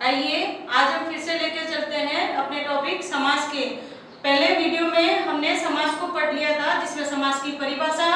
आइए आज हम फिर से लेके चलते हैं अपने टॉपिक समास के। पहले वीडियो में हमने समास को पढ़ लिया था, जिसमें समास की परिभाषा,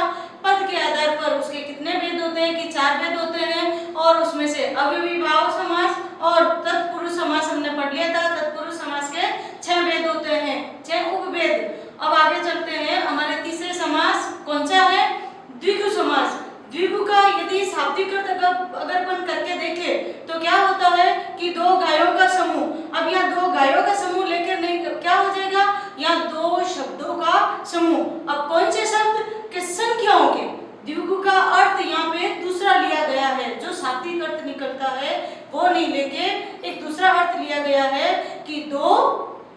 पद के आधार पर उसके कितने भेद होते हैं कि 4 भेद होते हैं, और उसमें से अव्ययीभाव समास और तत्पुरुष समास हमने पढ़ लिया था। तत्पुरुष समास के 6 भेद होते हैं, 6 उपभेद। अब आगे चलते हैं, हमारे तीसरे समास कौन सा है? द्विगु समास। द्विगु का यदि शाब्दिक अर्थ अगर अपन करके देखें तो क्या होता है कि दो गायों का समूह। अब यहाँ दो गायों का समूह लेकर नहीं, क्या हो जाएगा? यहाँ दो शब्दों का समूह। अब कौन से शब्द के? संख्याओं के। द्विगु का अर्थ यहाँ पे दूसरा लिया गया है, जो शाब्दिक अर्थ निकलता है वो नहीं लेके एक दूसरा अर्थ लिया गया है कि दो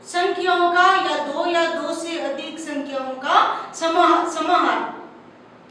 संख्याओं का या दो से अधिक संख्याओं का समाहार।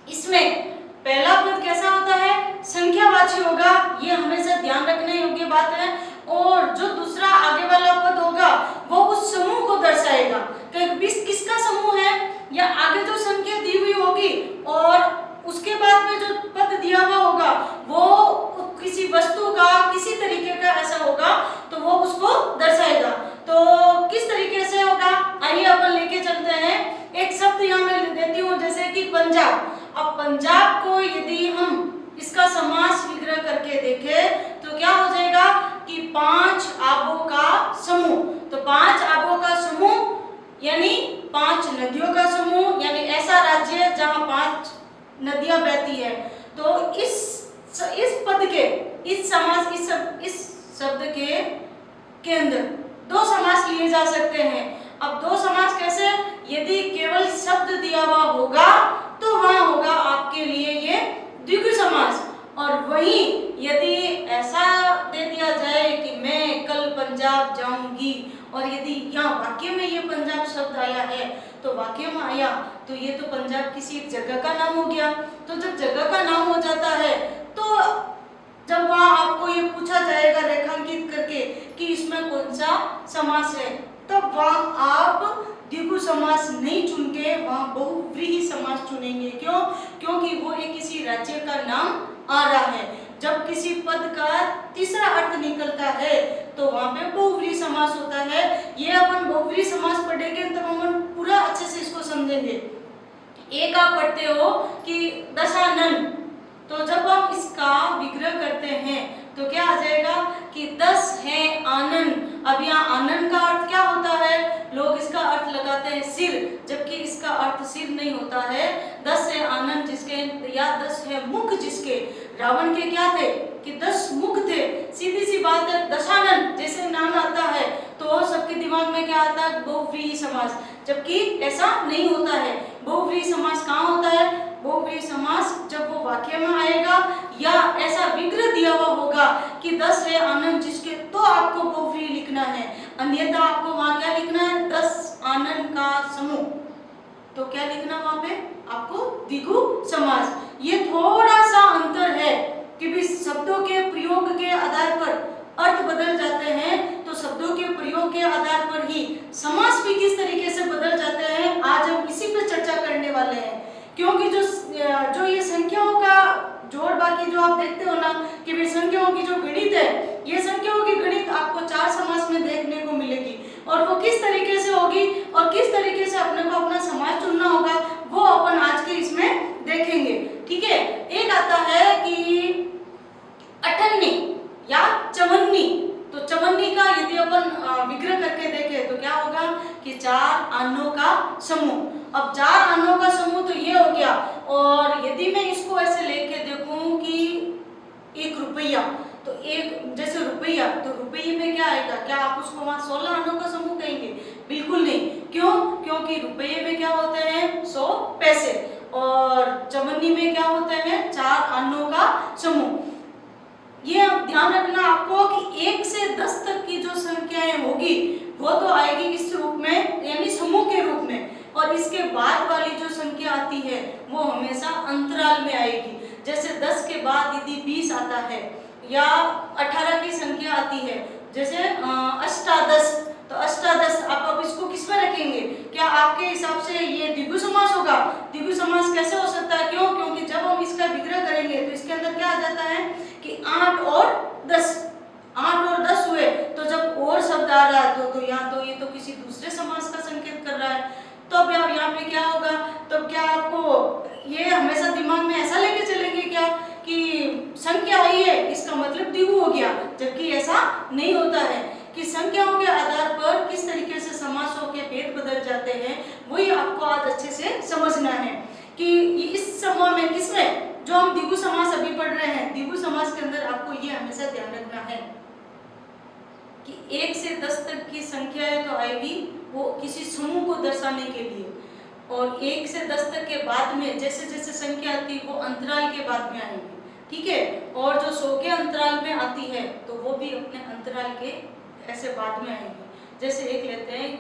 इसमें पहला पद कैसा होता है? संख्यावाची होगा, ये हमेशा ध्यान रखने योग्य बात है। और जो दूसरा आगे वाला पद होगा वो उस समूह को दर्शाएगा कि किसका समूह है, या आगे जो संख्या दी हुई होगी और उसके बाद में जो पद दिया हुआ होगा वो किसी वस्तु का, किसी तरीके का ऐसा होगा तो वो उसको दर्शाएगा। तो किस तरीके से होगा, आइए अपन लेके चलते हैं। एक शब्द यहाँ मैं देती हूँ, जैसे कि पंजाब। अब पंजाब को यदि हम इसका समास विग्रह करके देखें तो क्या हो जाएगा कि 5 आबों का समूह। तो 5 आबों का समूह यानी 5 नदियों का समूह, यानी ऐसा राज्य जहाँ 5 नदियां बहती है। तो इस पद के, इस समास, इस शब्द के अंदर दो समास लिए जा सकते हैं। अब दो समास कैसे? यदि केवल शब्द दिया हुआ होगा तो वहां होगा आपके लिए ये द्विगु समास। और वहीं यदि ऐसा दे दिया जाए कि मैं कल पंजाब जाऊंगी, और यदि यहाँ वाक्य में ये पंजाब शब्द आया है तो वाक्य में आया तो ये तो पंजाब किसी एक जगह का नाम हो गया। तो जब जगह का नाम हो जाता है तो जब वहां आपको ये पूछा जाएगा रेखांकित करके कि इसमें कौन सा समास है, तब वहां आप द्विगु समास नहीं चुन के वहां बहुव्रीहि समास चुनेंगे। क्यों? क्योंकि वो एक किसी राज्य का नाम आ रहा है। जब किसी पद का तीसरा अर्थ निकलता है तो वहां पे बहुव्रीहि समास होता है। ये अपन बहुव्रीहि समास पढ़ेंगे तब हम पूरा अच्छे से इसको समझेंगे। एक आप पढ़ते हो कि दशानन, तो जब हम इसका विग्रह करते हैं तो क्या आ जाएगा कि 10 है आनन। अब यहाँ आनन का अर्थ क्या होता है? लोग इसका अर्थ लगाते हैं सिर, जबकि इसका अर्थ सिर नहीं होता है। 10 है आनन जिसके, या 10 है मुख जिसके। रावण के क्या थे कि 10 मुख थे। सीधी सी बात है, दशानन जैसे नाम आता है तो सबके दिमाग में क्या आता है? बहुव्रीहि समास, जबकि ऐसा नहीं होता है। बहुव्रीहि समास कहाँ होता है? बहुव्रीहि समास जब वो वाक्य में आएगा या ऐसा विग्रह दिया हुआ होगा कि 10 है आनन जिसके, तो आपको बहुव्रीहि लिखना है। अन्यथा आपको वहां क्या लिखना है? 10 आनन का समूह। तो क्या लिखना वहां पे? आपको द्विगु समास। ये थोड़ा सा अंतर है कि भी शब्दों के प्रयोग के आधार पर अर्थ बदल जाते हैं, तो शब्दों के प्रयोग के आधार पर ही समास भी किस तरीके से बदल जाते हैं, आज हम इसी पे चर्चा करने वाले हैं। क्योंकि जो ये संख्याओं का जोड़, बाकी जो आप देखते हो ना कि भाई संख्याओं की जो गणित है, ये संख्याओं की गणित आपको 4 समास में देखने को मिलेगी। और वो किस तरीके से होगी और किस तरीके से अपने को अपना समास चुनना होगा वो अपन आज के इसमें देखेंगे। ठीक है, एक आता है कि अठन्नी या चवन्नी। तो चवन्नी का यदि अपन विग्रह करके देखें तो क्या होगा कि 4 आनों का समूह। अब 4 आनों का समूह तो ये हो गया। और यदि मैं इसको ऐसे लेके देखूं कि 1 रुपया, तो एक जैसे रुपया, तो रुपये में क्या आएगा? क्या आप उसको वहां 16 आनों का समूह कहेंगे? बिल्कुल नहीं। क्यों? क्योंकि रुपये में क्या होते हैं? 100 पैसे। और चवन्नी में क्या होते हैं? 4 आनों का समूह। ये ध्यान रखना आपको कि 1 से 10 तक की जो संख्याएं होगी वो तो आएगी इस रूप में, यानी समूह के रूप में। और इसके बाद वाली जो संख्या आती है वो हमेशा अंतराल में आएगी। जैसे 10 के बाद यदि 20 आता है या 18 की संख्या आती है, जैसे अष्टादश, तो अष्टादश आप अब इसको किस में रखेंगे? क्या आपके हिसाब से ये द्विगु समास होगा? द्विगु समास कैसे हो सकता है? क्यों? क्योंकि जब हम इसका विग्रह करेंगे तो इसके अंदर क्या आ जाता है कि 8 और 10 हुए इसका मतलब द्विगु हो गया, जबकि ऐसा नहीं होता है कि संख्याओं के आधार पर किस तरीके से समासों के भेद बदल जाते हैं, वही आपको आज अच्छे से समझना है कि इस समूह में किसमें जो हम द्विगु समास अभी पढ़ रहे हैं, द्विगु समास के अंदर आपको ये हमेशा ध्यान रखना है कि 1 से 10 तक की संख्याएं तो आएगी वो किसी समूह को दर्शाने के लिए, और 1 से 10 तक के बाद में जैसे जैसे संख्या आती है वो अंतराल के बाद में आएगी, ठीक है। और जो 100 के अंतराल में आती है तो वो भी अपने अंतराल के ऐसे बाद में आएगी। जैसे एक लेते हैं,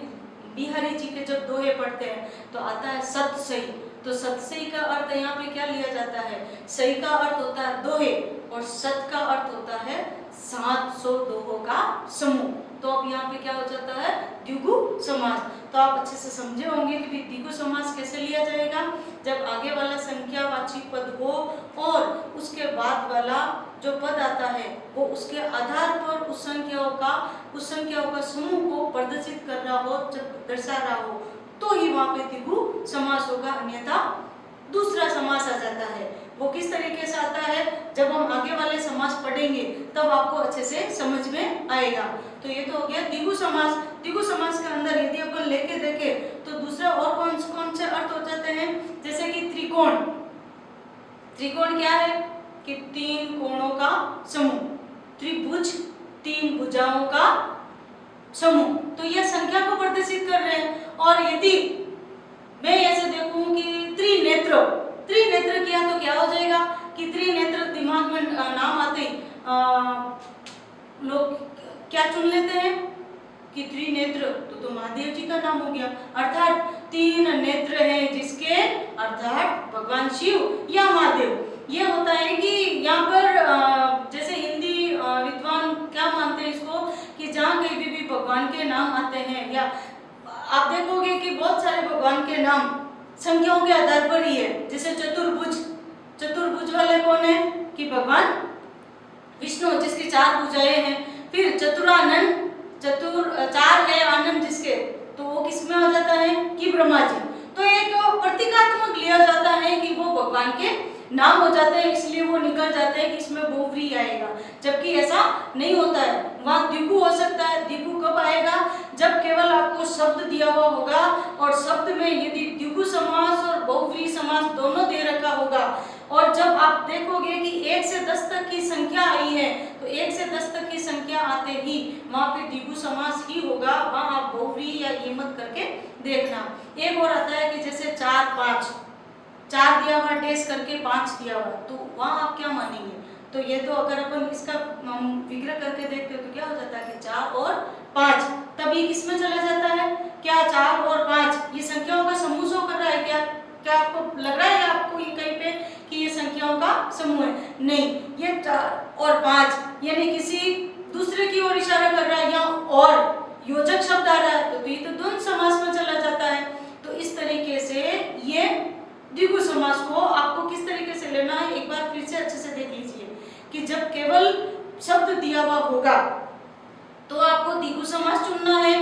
बिहारी जी के जब दोहे पढ़ते हैं तो आता है सत सही, तो सत सही का अर्थ यहाँ पे क्या लिया जाता है, सही का अर्थ होता है दोहे और सत का अर्थ होता है 700 दोहों का समूह। तो अब यहाँ पे क्या हो जाता है, द्विगु समास। तो आप अच्छे से समझे होंगे कि द्विगु समास कैसे लिया जाएगा, जब आगे वाला संख्यावाची पद हो और उसके बाद वाला जो पद आता है वो उसके आधार पर उस संख्याओं का समूह को प्रदर्शित कर रहा हो, जब दर्शा रहा हो, तो ही वहां पे द्विगु समास होगा, अन्यथा दूसरा समास आ जाता है। वो किस तरीके से आता है, जब हम आगे वाले समास पढ़ेंगे तब आपको अच्छे से समझ में आएगा। तो ये तो हो गया द्विगु समास। द्विगु समास के अंदर यदि अपन लेके देखें तो दूसरा और कौन से अर्थ हो जाते हैं, जैसे कि त्रिकोण। त्रिकोण क्या है कि 3 कोणों का समूह, त्रिभुज 3 भुजाओं का समूह, तो यह संख्या को प्रदर्शित कर रहे हैं। और यदि मैं ऐसे देखूं कि त्रिनेत्र किया तो क्या हो जाएगा कि त्रिनेत्र, दिमाग में नाम आते ही लोग क्या चुन लेते हैं कि त्रिनेत्र, तो महादेव जी का नाम हो गया, अर्थात 3 नेत्र हैं जिसके, अर्थात भगवान शिव या महादेव। ये होता है कि यहाँ पर जैसे हिंदी विद्वान क्या मानते हैं इसको कि जहाँ कहीं भी भगवान के नाम आते हैं, या आप देखोगे कि बहुत सारे भगवान के नाम संख्याओं के आधार पर ही है। जैसे चतुर्भुज वाले कौन है कि भगवान विष्णु, जिसकी 4 भुजाएं हैं। फिर चतुरानन, 4 है आनंद जिसके, तो वो किसमें हो जाता है कि ब्रह्मा जी। तो एक प्रतीकात्मक लिया जाता है कि वो भगवान के नाम हो जाते हैं, इसलिए वो निकल जाते हैं कि इसमें बहुव्रीहि आएगा, जबकि ऐसा नहीं होता है। वहाँ द्विगु हो सकता है। द्विगु कब आएगा, जब केवल आपको शब्द दिया हुआ होगा और शब्द में यदि द्विगु समास और बहुव्रीहि समास दोनों दे रखा होगा, और जब आप देखोगे कि 1 से 10 तक की संख्या आई है तो 1 से 10 तक की संख्या आते ही वहाँ पे द्विगु समास ही होगा, वहाँ आप बहुव्रीहि या ये मत करके देखना। एक और आता है कि जैसे 4 5, 4 दिया हुआ डैश करके 5 दिया हुआ, तो वहाँ आप क्या मानेंगे। तो ये तो अगर अपन इसका विग्रह करके देखते हो तो क्या हो जाता है कि 4 और 5, तभी किसमें चला जाता है, क्या 4 और 5 ये संख्याओं का समूह शो कर रहा है क्या? क्या आपको लग रहा है आपको ये कहीं पे कि ये संख्याओं का समूह है? नहीं, ये 4 और 5 यानी किसी दूसरे की ओर इशारा कर रहा है, या और योजक शब्द आ रहा है, तो ये तो द्वंद्व समास में चला जाता है। तो इस तरीके से ये द्विगु समास को आपको किस तरीके से लेना है, एक बार फिर से अच्छे से देख लीजिए कि जब केवल शब्द दिया हुआ होगा तो आपको द्विगु समास चुनना है,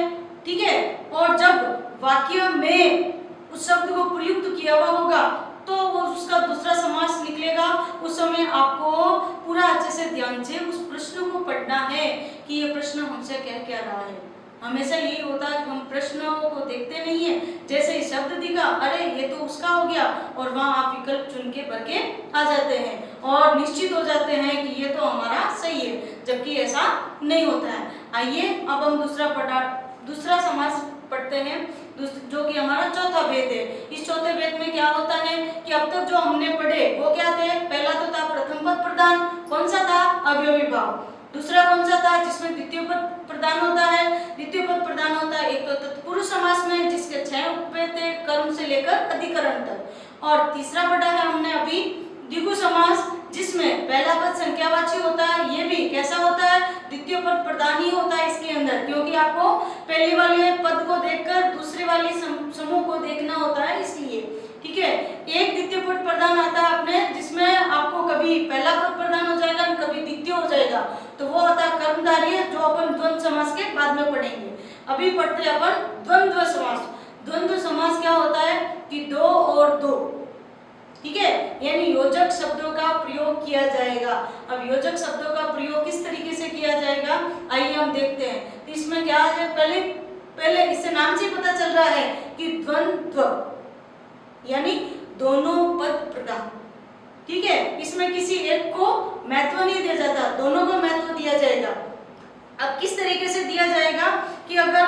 ठीक है। और जब वाक्य में उस शब्द को प्रयुक्त किया हुआ होगा तो वो उसका दूसरा समास निकलेगा। उस समय आपको पूरा अच्छे से ध्यान से उस प्रश्न को पढ़ना है कि ये प्रश्न हमसे कह क्या रहा है। हमेशा यही होता है कि हम प्रश्नों को देखते नहीं है, जैसे ही शब्द दिखा अरे ये तो उसका हो गया, और वहाँ आप विकल्प चुन के भर के आ जाते हैं और निश्चित हो जाते हैं कि ये तो हमारा सही है, जबकि ऐसा नहीं होता है। आइए अब हम दूसरा समास पढ़ते हैं, जो कि हमारा चौथा भेद है। इस चौथे भेद में क्या होता है कि अब तक जो हमने पढ़े वो क्या थे, पहला तो था प्रथम पद प्रधान, कौन सा था, अवयवी भाव। दूसरा कौन सा था, जिसमें द्वितीय पद प्रधान होता है। द्वितीय पद प्रधान होता है एक तो तत्पुरुष समास में जिसके 6 उपभेद थे, कर्म से लेकर अधिकरण तक। और तीसरा पढ़ा है हमने अभी द्विगु समास, जिसमें पहला पद संख्यावाची होता है। ये भी कैसा होता है, द्वितीय पद प्रधान ही होता है इसके अंदर, क्योंकि आपको पहले वाले पद को देखकर दूसरे वाले समूह को देखना होता है, इसलिए ठीक है। एक द्वितीय पद प्रधान आता है अपने, जिसमें आपको कभी पहला पद प्रधान हो जाएगा, कभी द्वितीय हो जाएगा, तो वो होता है कर्मधारय, जो अपन द्वंद्व समास के बाद में पढ़ेंगे। अभी पढ़ते हैं अपन द्वंद्व समास। द्वंद्व समास क्या होता है कि 2 और 2 ठीक है, यानी योजक शब्दों का प्रयोग किया जाएगा। अब योजक शब्दों का प्रयोग किस तरीके से किया जाएगा, आइए हम देखते हैं। तो इसमें क्या है, पहले इससे नाम से पता चल रहा है कि द्वंद्व यानी दोनों पद प्रधान। ठीक है, इसमें किसी एक को महत्व नहीं दिया जाता, दोनों को महत्व दिया जाएगा। अब किस तरीके से दिया जाएगा कि अगर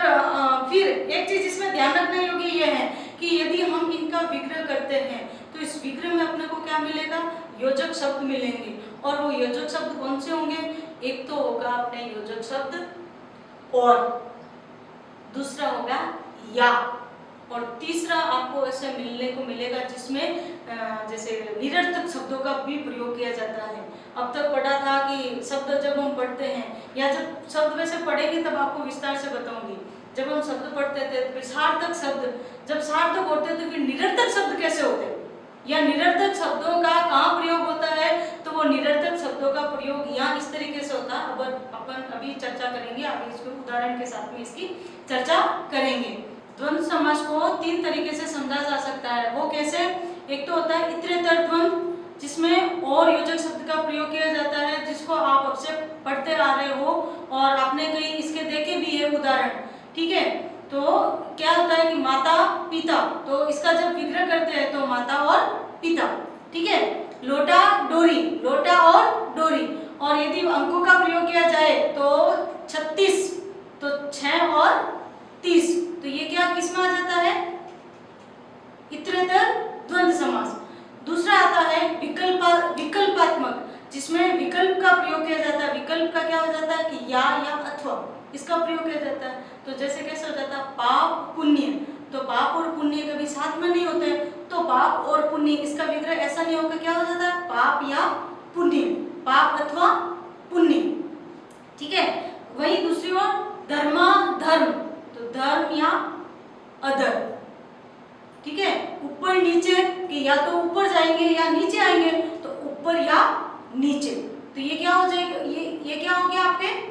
फिर एक चीज इसमें ध्यान रखने योग्य यह है कि यदि हम इनका विग्रह करते हैं तो इस विग्रह में अपने को क्या मिलेगा, योजक शब्द मिलेंगे। और वो योजक शब्द कौन से होंगे, एक तो होगा अपने योजक शब्द और दूसरा होगा या, और तीसरा आपको ऐसे मिलने को मिलेगा जिसमें जैसे निरर्थक शब्दों का भी प्रयोग किया जाता है। अब तक पढ़ा था कि शब्द जब हम पढ़ते हैं या जब शब्द वैसे पढ़ेंगे तब आपको विस्तार से बताऊंगी। जब हम शब्द पढ़ते थे फिर सार्थक शब्द, जब सार्थक होते तो फिर निरर्थक शब्द कैसे होते या निरर्थक शब्दों का कहाँ प्रयोग होता है, तो वो निरर्थक शब्दों का प्रयोग यहाँ इस तरीके से होता है। अब अपन अभी चर्चा करेंगे, आगे इसको उदाहरण के साथ में इसकी चर्चा करेंगे। द्वंद्व समास को तीन तरीके से समझा जा सकता है। वो कैसे, एक तो होता है इतरेतर द्वंद्व जिसमें और योजक शब्द का प्रयोग किया जाता है, जिसको आप अब से पढ़ते आ रहे हो और आपने कहीं इसके देखे भी है उदाहरण। ठीक है, तो क्या होता है कि माता पिता, तो इसका जब विग्रह करते हैं तो माता और पिता। ठीक है, लोटा डोरी, लोटा और डोरी। और यदि अंकों का प्रयोग किया जाए तो 36, तो 6 और 30, तो ये क्या किस में आ जाता है, इतरेतर द्वंद्व समास। दूसरा आता है विकल्पात्मक, जिसमें विकल्प का प्रयोग किया जाता है। विकल्प का क्या हो जाता है कि या अथवा, इसका प्रयोग किया जाता है। तो जैसे कैसे हो जाता है, पाप पुण्य, तो पाप और पुण्य कभी साथ में नहीं होते, तो पाप और पुण्य, इसका विग्रह ऐसा नहीं होगा, क्या हो जाता है पाप या पुण्य, पाप अथवा पुण्य। ठीक है, वही दूसरी ओर धर्मा धर्म, तो धर्म या अधर्म। ठीक है, ऊपर नीचे कि या तो ऊपर जाएंगे या नीचे आएंगे, तो ऊपर या नीचे, तो ये क्या हो जाएगा, ये क्या हो गया आपके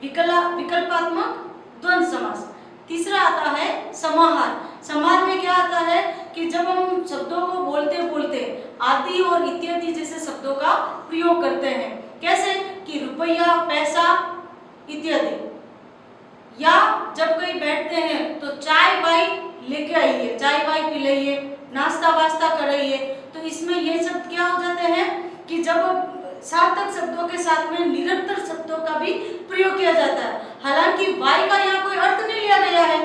विकल्पात्मक द्वंद्व समास। तीसरा आता है समाहार। समाहार में क्या आता है कि जब हम शब्दों को बोलते बोलते आदि और इत्यादि जैसे शब्दों का प्रयोग करते हैं, कैसे कि रुपया, पैसा इत्यादि, या जब कहीं बैठते हैं तो चाय बाई लेके आइए, चाय बाई पिलाइए, नाश्ता वास्ता कराइए, तो इसमें ये शब्द क्या हो जाते हैं कि जब सार्थक शब्दों के साथ में निरंतर शब्दों का भी प्रयोग किया जाता है। हालांकि वाई का यहाँ कोई अर्थ नहीं लिया गया है,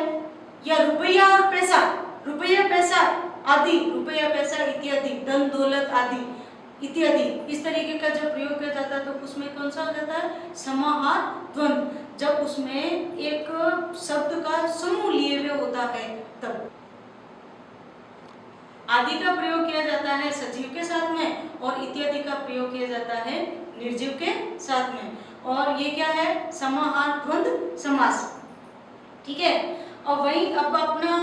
या रुपया और पैसा, रुपया पैसा आदि, रुपया पैसा इत्यादि, धन दौलत आदि इत्यादि, इस तरीके का जब प्रयोग किया जाता है तो उसमें कौन सा हो जाता है, समाहार द्वंद्व, जब उसमें एक शब्द का समूह लिए हुए होता है तब। आदि का प्रयोग किया जाता है सजीव के साथ में और इत्यादि का प्रयोग किया जाता है निर्जीव के साथ में, और ये क्या है, समाहार द्वंद्व समास। ठीक है, और वही अब अपना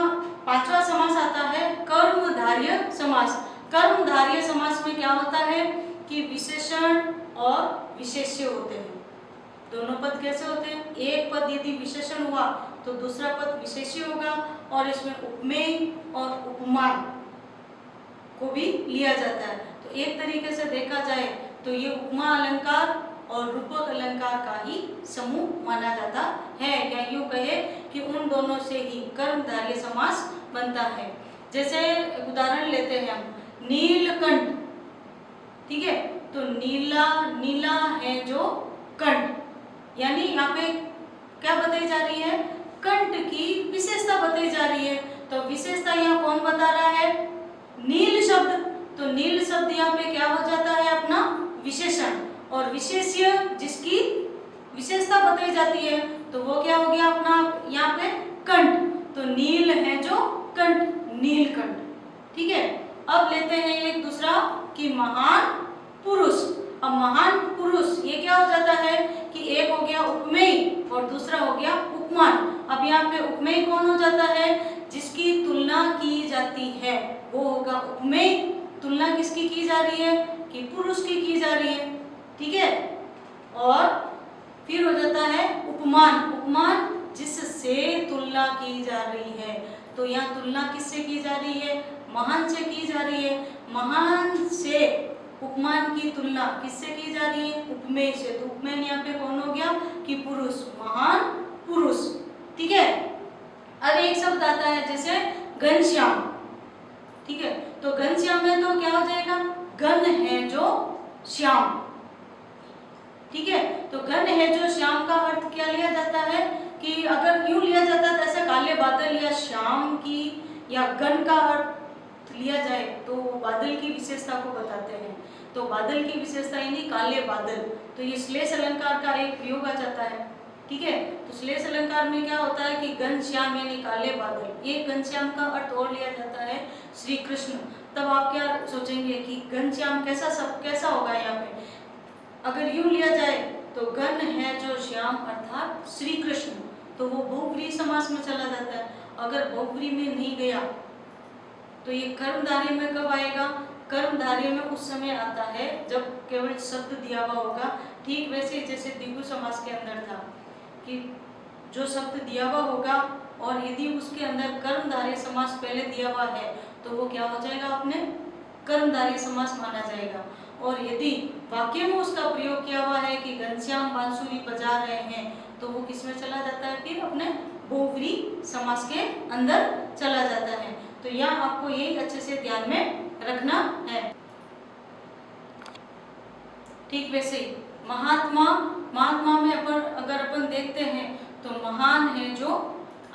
पांचवा समास आता है कर्मधारय समास। कर्मधारय समास में क्या होता है कि विशेषण और विशेष्य होते हैं। दोनों पद कैसे होते हैं, एक पद यदि विशेषण हुआ तो दूसरा पद विशेष्य होगा, और इसमें उपमेय और उपमान को भी लिया जाता है। तो एक तरीके से देखा जाए तो ये उपमा अलंकार और रूपक अलंकार का ही समूह माना जाता है, या यूं कहे कि उन दोनों से ही कर्मधारय समास बनता है। जैसे उदाहरण लेते हैं हम, नीलकंठ। ठीक है, तो नीला, नीला है जो कंठ, यानी यहाँ पे क्या बताई जा रही है, कंठ की विशेषता बताई जा रही है। तो विशेषता यहाँ कौन बता रहा है, नील शब्द, तो नील शब्द यहाँ पे क्या हो जाता है अपना विशेषण, और विशेष्य जिसकी विशेषता बताई जाती है तो वो क्या हो गया अपना यहाँ पे कंठ, तो नील है जो कंठ, नीलकंठ। ठीक है, अब लेते हैं एक दूसरा कि महान पुरुष। अब महान पुरुष ये क्या हो जाता है कि एक हो गया उपमेय और दूसरा हो गया उपमान। अब यहाँ पे उपमेय कौन हो जाता है, जिसकी तुलना की जाती है वो होगा उपमेय। तुलना किसकी की जा रही है, कि पुरुष की जा रही है। ठीक है, और फिर हो जाता है उपमान। उपमान जिससे तुलना की जा रही है, तो यहाँ तुलना किससे की जा रही है, महान से की जा रही है। महान से उपमान की तुलना किससे की जा रही है? उपमेय से। तो उपमेय यहाँ पे कौन हो गया कि पुरुष, महान पुरुष। ठीक है। अब एक शब्द आता है जैसे घनश्याम। ठीक है, तो घनश्याम में तो क्या हो जाएगा? घन है जो श्याम। ठीक है, तो घन है जो श्याम का अर्थ क्या लिया जाता है कि अगर यूं लिया जाता है ऐसे काले बादल या श्याम की या घन का अर्थ लिया जाए तो बादल की विशेषता को बताते हैं। तो बादल की विशेषता यानी काले बादल, तो ये श्लेष अलंकार का एक प्रयोग आ जाता है। ठीक है, तो श्लेष अलंकार में क्या होता है कि घनश्याम यानी काले बादल। ये घनश्याम का अर्थ और लिया जाता है श्री कृष्ण। तब आप क्या सोचेंगे कि घनश्याम कैसा सब कैसा होगा? यहाँ पे अगर यूं लिया जाए तो घन है जो श्याम अर्थात श्री कृष्ण, तो वो बहुव्रीहि समास में चला जाता है। अगर बहुव्रीहि में नहीं गया तो ये कर्मधारय में कब आएगा? कर्मधारय में उस समय आता है जब केवल शब्द दिया हुआ होगा। ठीक वैसे जैसे द्विगु समास के अंदर था कि जो शब्द दिया हुआ होगा और यदि उसके अंदर कर्मधारय समास पहले दिया हुआ है तो वो क्या हो जाएगा? अपने कर्मधारय समास माना जाएगा। और यदि वाक्य में उसका प्रयोग किया हुआ है कि घनश्याम बांसुरी बजा रहे हैं तो वो किस में चला जाता है? फिर अपने बहुव्रीहि समास के अंदर चला जाता है। तो यहाँ आपको यही अच्छे से ध्यान में रखना है। ठीक वैसे ही महात्मा, महात्मा में अगर अपन देखते हैं तो महान है जो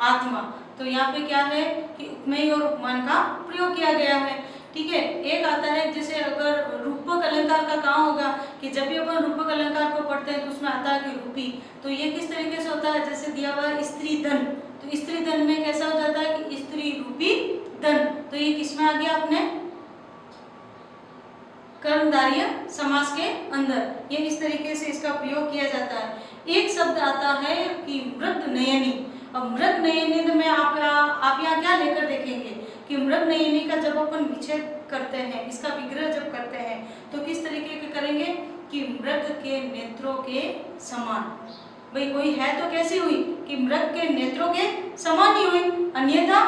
आत्मा। तो यहाँ पे क्या है कि उपमेय और उपमान का प्रयोग किया गया है। ठीक है, एक आता है जैसे अगर रूपक अलंकार का कहाँ होगा कि जब भी अपन रूपक अलंकार को पढ़ते हैं तो उसमें आता है कि रूपी। तो ये किस तरीके से होता है? जैसे दिया हुआ है स्त्री धन, तो स्त्री धन में कैसा हो जाता है कि स्त्री रूपी धन। तो ये किसमें आ गया? अपने कर्मधारय समास के अंदर। ये इस तरीके से इसका प्रयोग किया जाता है। एक शब्द आता है कि मृग नयनी। अब मृग नयनी में आप यहाँ क्या लेकर देखेंगे कि मृग नयनी का जब अपन विच्छेद करते हैं, इसका विग्रह जब करते हैं तो किस तरीके के करेंगे कि मृग के नेत्रों के समान। भाई कोई है तो कैसी हुई कि मृग के नेत्रों के समान ही हुई, अन्यथा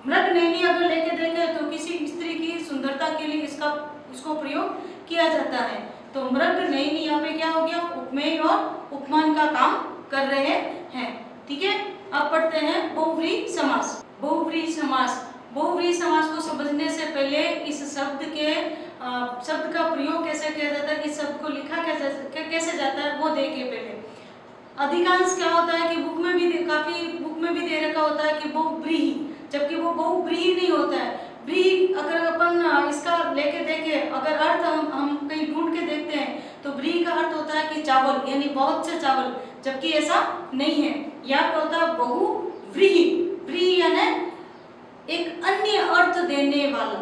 मृग नयनी अगर लेके देखे तो किसी स्त्री की सुंदरता के लिए इसको प्रयोग किया जाता है। तो मृग नयनी यहाँ पे क्या हो गया? उपमेय और उपमान का काम कर रहे हैं। ठीक है, अब पढ़ते हैं बहुव्रीहि समास। बहुव्रीहि समास, बहुव्रीहि समास को समझने से पहले इस शब्द का प्रयोग कैसे किया जाता है, इस शब्द को लिखा कैसे जाता है वो देखिए पहले। अधिकांश क्या होता है कि बुक में भी दे रखा होता है कि बहुव्रीहि, जबकि वो बहुव्रीहि नहीं होता है। व्रीहि अगर अपन इसका लेके देखें, अगर अर्थ हम कहीं ढूंढ के देखते हैं तो व्रीहि का अर्थ होता है कि चावल यानी बहुत से चावल, जबकि ऐसा नहीं है। यहाँ पर होता है बहुव्रीहि। व्रीहि यानी एक अन्य अर्थ देने वाला,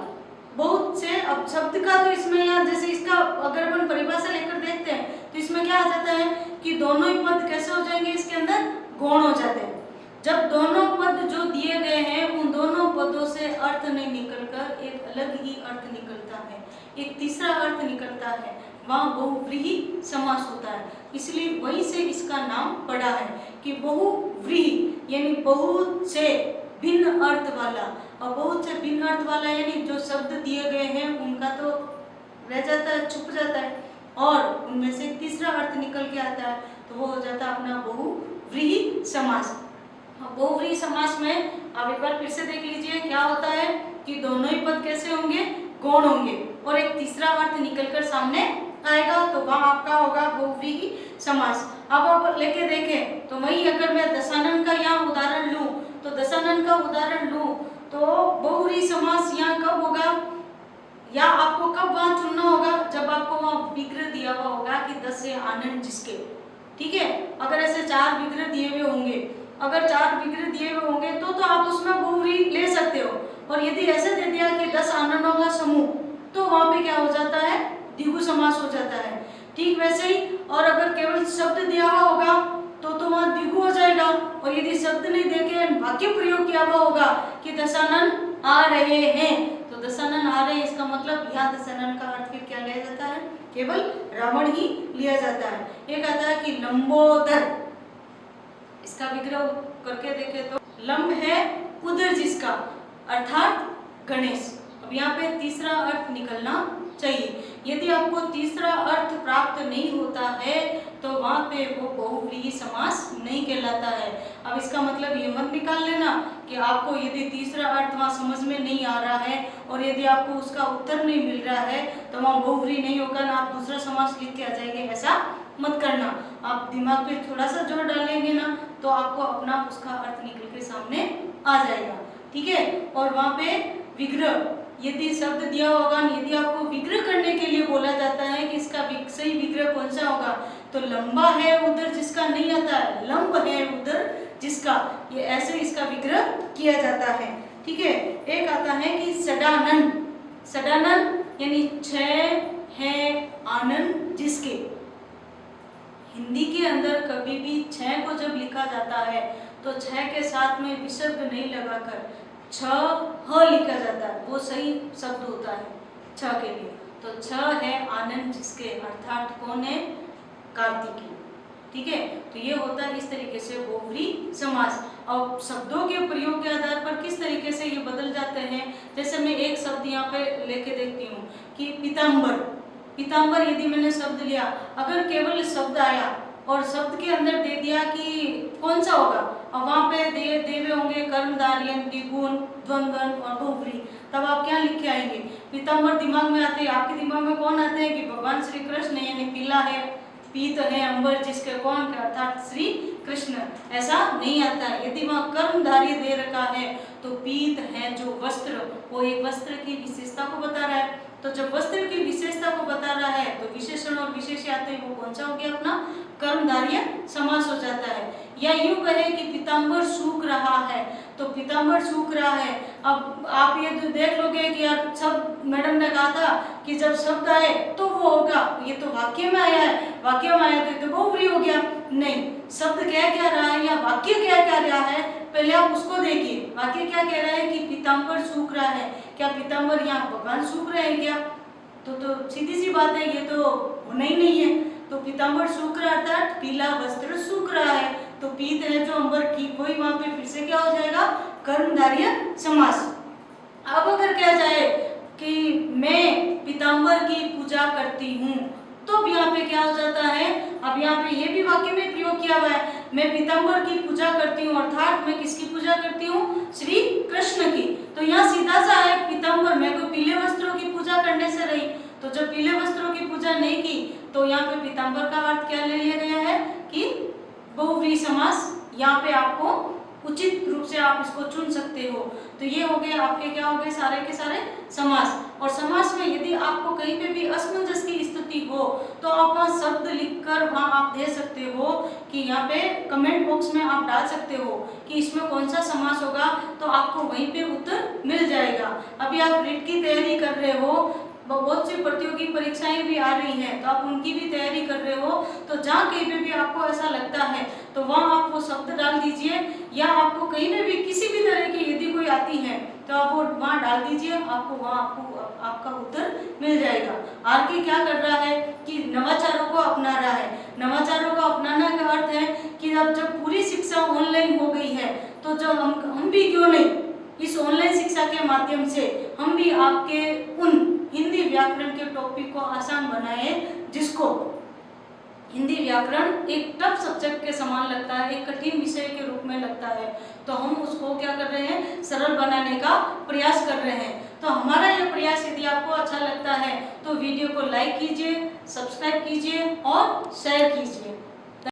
बहुत से। अब शब्द का तो इसमें यहाँ जैसे इसका अगर अपन परिभाषा लेकर देखते हैं तो इसमें क्या आ जाता है कि दोनों ही पद कैसे हो जाएंगे? इसके अंदर गौण हो जाते हैं। जब दोनों पद जो दिए गए हैं उन दोनों पदों से अर्थ नहीं निकलकर एक अलग ही अर्थ निकलता है, एक तीसरा अर्थ निकलता है, वहाँ बहुव्रीहि समास होता है। इसलिए वहीं से इसका नाम पड़ा है कि बहुव्रीहि यानी बहुत से भिन्न अर्थ वाला। और बहुत से भिन्न अर्थ वाला यानी जो शब्द दिए गए हैं उनका तो रह जाता है, छुप जाता है, और उनमें से तीसरा अर्थ निकल के आता है, तो वो हो जाता है अपना बहुव्रीहि समास। बहुव्रीहि समास में आप एक बार फिर से देख लीजिए क्या होता है कि दोनों ही पद कैसे होंगे? गौण होंगे, और एक तीसरा अर्थ निकलकर सामने आएगा, तो वहाँ आपका होगा बहुव्रीहि समास। अब आप लेके देखें तो वही अगर मैं दशानन का यहाँ उदाहरण लूँ तो दशानन का उदाहरण लूँ तो बहुव्रीहि समास यहाँ कब होगा, या आपको कब वहाँ चुनना होगा? जब आपको वहाँ विग्रह दिया हुआ होगा कि 10 से आनंद जिसके। ठीक है, अगर ऐसे 4 विग्रह दिए हुए होंगे, अगर 4 विग्रह दिए हुए होंगे तो आप उसमें बहुव्रीहि ले सकते हो। और यदि ऐसे दे दिया कि 10 आनंदों का समूह, तो वहाँ पे क्या हो जाता है? द्विगु समास हो जाता है। ठीक वैसे ही, और अगर केवल शब्द दिया हुआ होगा तो वहाँ द्विगु हो जाएगा, और यदि शब्द नहीं देके वाक्य प्रयोग किया हुआ होगा कि दशानन आ रहे हैं, तो दशानन आ रहे हैं इसका मतलब यहाँ दशानन का अर्थ फिर क्या लिया जाता है? केवल रावण ही लिया जाता है। एक आता है कि लंबोदर, इसका विग्रह करके देखे तो लंब है उदर जिसका, अर्थात गणेश। अब यहाँ पे तीसरा अर्थ निकलना चाहिए। यदि आपको तीसरा अर्थ प्राप्त नहीं होता है तो वहाँ पे वो बहुव्रीहि समास नहीं कहलाता है। अब इसका मतलब ये मत निकाल लेना कि आपको यदि तीसरा अर्थ वहाँ समझ में नहीं आ रहा है और यदि आपको उसका उत्तर नहीं मिल रहा है तो वहाँ बहुव्रीहि नहीं होगा ना आप दूसरा समास लिख के आ जाएंगे, ऐसा मत करना। आप दिमाग पे थोड़ा सा जोर डालेंगे ना तो आपको अपना उसका अर्थ निकल के सामने आ जाएगा, ठीक है। और वहाँ पे विग्रह, यदि शब्द दिया होगा, यदि आपको विग्रह करने के लिए बोला जाता है कि इसका सही विग्रह कौन सा होगा, तो लंबा है उधर जिसका नहीं आता है, लंब है उधर जिसका, ये ऐसे इसका विग्रह किया जाता है, ठीक है। एक आता है कि सडानन, सडानन यानी छह है आनंद जिसके। हिंदी के अंदर कभी भी छह को जब लिखा जाता है तो छह के साथ में विसर्ग नहीं लगाकर छ ह लिखा जाता है, वो सही शब्द होता है छ के लिए। तो छ है आनंद जिसके, अर्थात कौन है, कार्तिकी, ठीक है। तो ये होता है इस तरीके से बहुव्रीहि समास। और शब्दों के प्रयोग के आधार पर किस तरीके से ये बदल जाते हैं, जैसे मैं एक शब्द यहाँ पे लेके देखती हूँ कि पीताम्बर, पीताम्बर यदि मैंने शब्द लिया, अगर केवल शब्द आया और शब्द के अंदर दे दिया कि कौन सा होगा, और वहाँ पे देवे होंगे कर्मधारय, द्विगुण, द्वंद्वन और बहुव्रीहि, तब आप क्या लिख के आएंगे, पीताम्बर दिमाग में आते हैं। आपके दिमाग में कौन आते हैं कि भगवान श्री कृष्ण, यानी पीला है, पीत है अंबर जिसके, कौन, अर्थात श्री कृष्ण, ऐसा नहीं आता है। यदि वहाँ कर्मधारय दे रखा है तो पीत है जो वस्त्र, वो एक वस्त्र की विशेषता को बता रहा है। तो जब वस्त्र की विशेषता को बता रहा है तो विशेषण और विशेष्य आते हैं, वो कौन सा हो गया, अपना कर्मधारय समास हो जाता है। या यूं कहे कि पीताम्बर सूख रहा है, तो पीताम्बर सूख रहा है। अब आप ये तो देख लोगे कि यार सब मैडम ने कहा था कि जब शब्द आए तो वो होगा, ये तो वाक्य में आया है, वाक्य में आया तो बहुव्रीहि हो गया। नहीं, शब्द कह क्या रहा है या वाक्य कह क्या रहा है, पहले आप उसको देखिए। वाक्य क्या कह रहा है कि पीताम्बर सूख रहा है, क्या पीताम्बर यहाँ भगवान सूख रहे हैं क्या, तो सीधी सी बात है, ये तो होना ही नहीं है। तो पीताम्बर सूख रहा अर्थात पीला वस्त्र सूख रहा है, तो पीत है जो अंबर, ठीक वही वहां पे फिर से क्या हो जाएगा, कर्मधारय समास। अब अगर कहा जाए कि मैं पीताम्बर की पूजा करती हूँ, तो यहाँ पे क्या हो जाता है, अब यहाँ पे ये भी वाक्य में प्रयोग किया हुआ है, मैं पीताम्बर की पूजा करती हूँ, अर्थात मैं किसकी पूजा करती हूँ, श्री कृष्ण की। तो यहाँ सीधा सा है पीताम्बर, मैं कोई पीले वस्त्रों की पूजा करने से रही, तो जब पीले वस्त्रों की पूजा नहीं की तो यहाँ पे पीताम्बर का अर्थ क्या ले लिया गया है कि बहुव्रीहि समास। यहाँ पे आपको उचित रूप से आप इसको चुन सकते हो। तो ये हो गए आपके, क्या हो गए, सारे के सारे समास। और समास में यदि आपको कहीं पे भी असमंजस की स्थिति हो तो आप वहाँ शब्द लिखकर वहाँ आप दे सकते हो कि यहाँ पे कमेंट बॉक्स में आप डाल सकते हो कि इसमें कौन सा समास होगा, तो आपको वहीं पे उत्तर मिल जाएगा। अभी आप रीट की तैयारी कर रहे हो, बहुत सी प्रतियोगी परीक्षाएं भी आ रही हैं, तो आप उनकी भी तैयारी कर रहे हो, तो जहाँ कहीं पे भी आपको ऐसा लगता है तो वहाँ आप वो शब्द डाल दीजिए, या आपको कहीं पे भी किसी भी तरह की यदि कोई आती है तो आप वो वहाँ डाल दीजिए, आपको वहाँ आपका उत्तर मिल जाएगा। आर के क्या कर रहा है कि नवाचारों को अपना रहा है। नवाचारों को अपनाने का अर्थ है कि अब जब पूरी शिक्षा ऑनलाइन हो गई है तो जब हम भी क्यों नहीं इस ऑनलाइन शिक्षा के माध्यम से हम भी आपके उन हिंदी व्याकरण के टॉपिक को आसान बनाए, जिसको हिंदी व्याकरण एक टफ सब्जेक्ट के समान लगता है, एक कठिन विषय के रूप में लगता है, तो हम उसको क्या कर रहे हैं, सरल बनाने का प्रयास कर रहे हैं। तो हमारा यह प्रयास यदि आपको अच्छा लगता है तो वीडियो को लाइक कीजिए, सब्सक्राइब कीजिए और शेयर कीजिए।